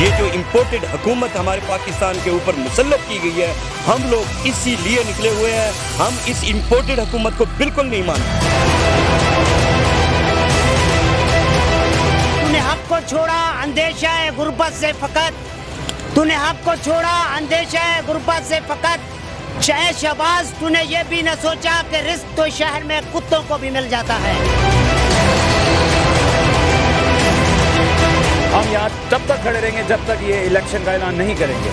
یہ جو امپورٹڈ حکومت ہمارے پاکستان کے اوپر مسلط کی گئی ہے، ہم لوگ اسی لیے نکلے ہوئے ہیں. ہم اس امپورٹڈ حکومت کو بالکل نہیں مانتے. تو نے حق کو چھوڑا اندیشہ غربت سے فقط، تو نے حق کو چھوڑا اندیشہ غربت سے فقط. شہ شہباز تو نے یہ بھی نہ سوچا کہ رزق تو شہر میں کتوں کو بھی مل جاتا ہے. ہم یہاں تب تک کھڑے رہیں گے جب تک یہ الیکشن کا اعلان نہیں کریں گے.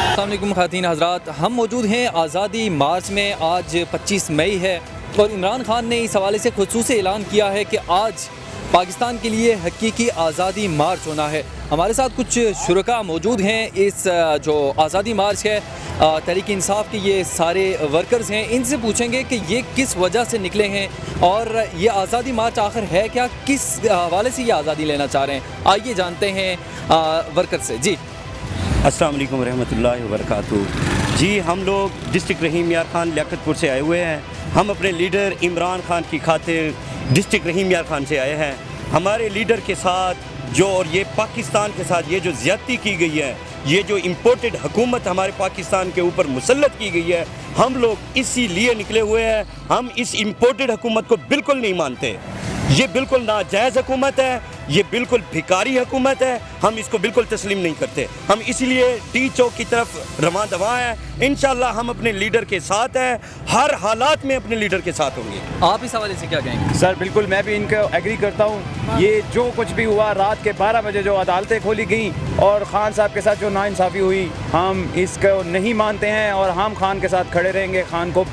السلام علیکم خواتین حضرات، ہم موجود ہیں آزادی مارچ میں. آج 25 مئی ہے اور عمران خان نے اس حوالے سے خصوصی اعلان کیا ہے کہ آج پاکستان کے لیے حقیقی آزادی مارچ ہونا ہے. ہمارے ساتھ کچھ شرکاء موجود ہیں. اس جو آزادی مارچ ہے تحریک انصاف کے یہ سارے ورکرز ہیں. ان سے پوچھیں گے کہ یہ کس وجہ سے نکلے ہیں اور یہ آزادی مارچ آخر ہے کیا، کس حوالے سے یہ آزادی لینا چاہ رہے ہیں. آئیے جانتے ہیں ورکر سے. جی السلام علیکم ورحمۃ اللہ وبرکاتہ. جی ہم لوگ ڈسٹرکٹ رحیم یار خان لیاقت پور سے آئے ہوئے ہیں. ہم اپنے لیڈر عمران خان کی خاطر ڈسٹرکٹ رحیم یار خان سے آئے ہیں. ہمارے لیڈر کے ساتھ جو اور یہ پاکستان کے ساتھ یہ جو زیادتی کی گئی ہے، یہ جو امپورٹڈ حکومت ہمارے پاکستان کے اوپر مسلط کی گئی ہے، ہم لوگ اسی لیے نکلے ہوئے ہیں. ہم اس امپورٹڈ حکومت کو بالکل نہیں مانتے. یہ بالکل ناجائز حکومت ہے، یہ بالکل بھکاری حکومت ہے. ہم اس کو بالکل تسلیم نہیں کرتے. ہم اس لیے ٹی چوک کی طرف رواں دواں ہیں. انشاءاللہ ہم اپنے لیڈر کے ساتھ ہیں، ہر حالات میں اپنے لیڈر کے ساتھ ہوں گے. آپ اس حوالے سے کیا کہیں گے؟ سر بالکل میں بھی ان کو ایگری کرتا ہوں. یہ جو کچھ بھی ہوا، رات کے 12 بجے جو عدالتیں کھولی گئیں اور خان صاحب کے ساتھ جو ناانصافی ہوئی، ہم اس کو نہیں مانتے ہیں اور ہم خان کے ساتھ کھڑے رہیں گے. خان کو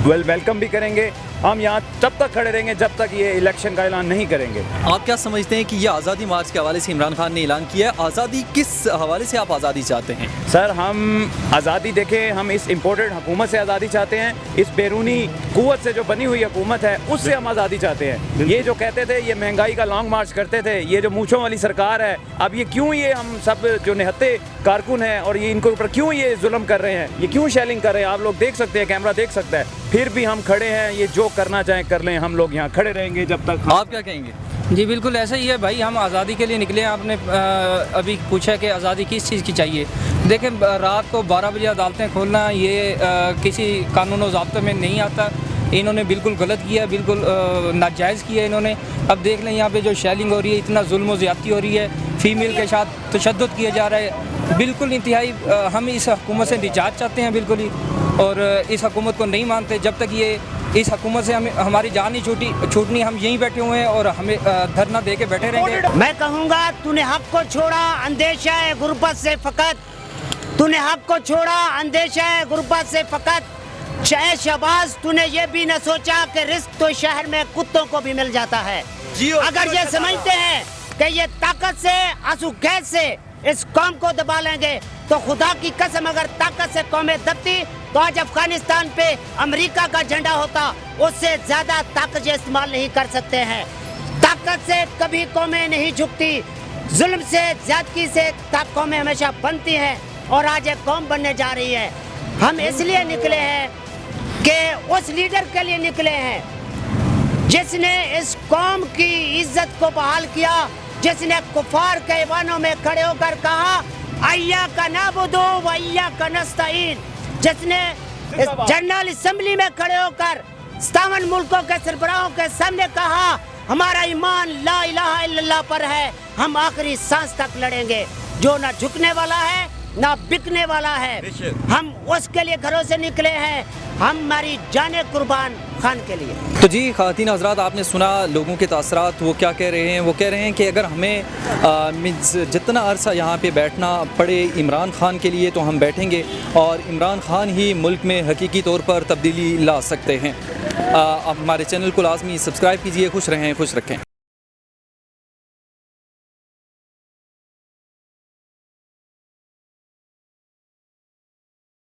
ویلکم بھی کریں گے. ہم یہاں تب تک کھڑے رہیں گے جب تک یہ الیکشن کا اعلان نہیں کریں گے. آپ کیا سمجھتے ہیں کہ یہ آزادی مارچ کے حوالے سے عمران خان نے اعلان کیا ہے، آزادی کس حوالے سے آپ آزادی چاہتے ہیں؟ سر ہم آزادی دیکھیں، ہم اس امپورٹڈ حکومت سے آزادی چاہتے ہیں. اس بیرونی قوت سے جو بنی ہوئی حکومت ہے اس سے ہم آزادی چاہتے ہیں. یہ جو کہتے تھے، یہ مہنگائی کا لانگ مارچ کرتے تھے، یہ جو مونچھوں والی سرکار ہے، اب یہ کیوں یہ ہم سب جو نہتے کارکن ہیں اور یہ ان کے اوپر کیوں یہ ظلم کر رہے ہیں، یہ کیوں شیلنگ کر رہے ہیں؟ آپ لوگ دیکھ سکتے ہیں، کیمرہ دیکھ سکتا ہے. پھر بھی ہم کھڑے ہیں. یہ جو کرنا چاہیں کر لیں، ہم لوگ یہاں کھڑے رہیں گے جب تک. آپ کیا کہیں گے؟ جی بالکل ایسا ہی ہے بھائی، ہم آزادی کے لیے نکلے ہیں. آپ نے ابھی پوچھا کہ آزادی کس چیز کی چاہیے. دیکھیں رات کو 12 بجے عدالتیں کھولنا یہ کسی قانون و ضابطے میں نہیں آتا. انہوں نے بالکل غلط کیا، بالکل ناجائز کیا انہوں نے. اب دیکھ لیں یہاں پہ جو شیلنگ ہو رہی ہے، اتنا ظلم و زیادتی ہو رہی ہے، فیمیل کے ساتھ تشدد کیا جا رہا ہے. بالکل انتہائی ہم اس حکومت سے نجات چاہتے ہیں بالکل ہی، اور اس حکومت کو نہیں مانتے. جب تک یہ اس حکومت سے ہماری جان نہیں چھوٹنی، ہم یہیں بیٹھے ہوئے ہیں اور ہمیں دھرنا دے کے بیٹھے رہیں گے. میں کہوں گا تو نے حق کو چھوڑا اندیشہ غربت سے فقط، تو نے حق کو چھوڑا اندیشہ غربت سے فقط. شہ شہباز تو نے یہ بھی نہ سوچا کہ رزق تو شہر میں کتوں کو بھی مل جاتا ہے. اگر یہ سمجھتے ہیں کہ یہ طاقت سے آنسو گیس سے اس قوم کو دبا لیں گے تو خدا کی قسم اگر طاقت سے قومیں دبتی تو آج افغانستان پہ امریکہ کا جھنڈا ہوتا. اس سے زیادہ طاقت یہ استعمال نہیں کر سکتے ہیں. طاقت سے کبھی قومیں نہیں جھکتی، ظلم سے زیادتی سے قومیں ہمیشہ بنتی ہیں اور آج ایک قوم بننے جا رہی ہے. ہم اس لیے نکلے ہیں کہ اس لیڈر کے لیے نکلے ہیں جس نے اس قوم کی عزت کو بحال کیا، جس نے کفار کے ایوانوں میں کھڑے ہو کر کہا ایاک نعبد و ایاک نستعین، جس نے جنرل اسمبلی میں کھڑے ہو کر 57 ملکوں کے سربراہوں کے سامنے کہا ہمارا ایمان لا الہ الا اللہ پر ہے، ہم آخری سانس تک لڑیں گے. جو نہ جھکنے والا ہے نہ بکنے والا ہے، ہم اس کے لیے گھروں سے نکلے ہیں. ہماری جانیں قربان خان کے لیے. تو جی خواتین حضرات، آپ نے سنا لوگوں کے تاثرات. وہ کیا کہہ رہے ہیں؟ وہ کہہ رہے ہیں کہ اگر ہمیں جتنا عرصہ یہاں پہ بیٹھنا پڑے عمران خان کے لیے تو ہم بیٹھیں گے، اور عمران خان ہی ملک میں حقیقی طور پر تبدیلی لا سکتے ہیں. آپ ہمارے چینل کو لازمی سبسکرائب کیجئے. خوش رہیں، خوش رکھیں.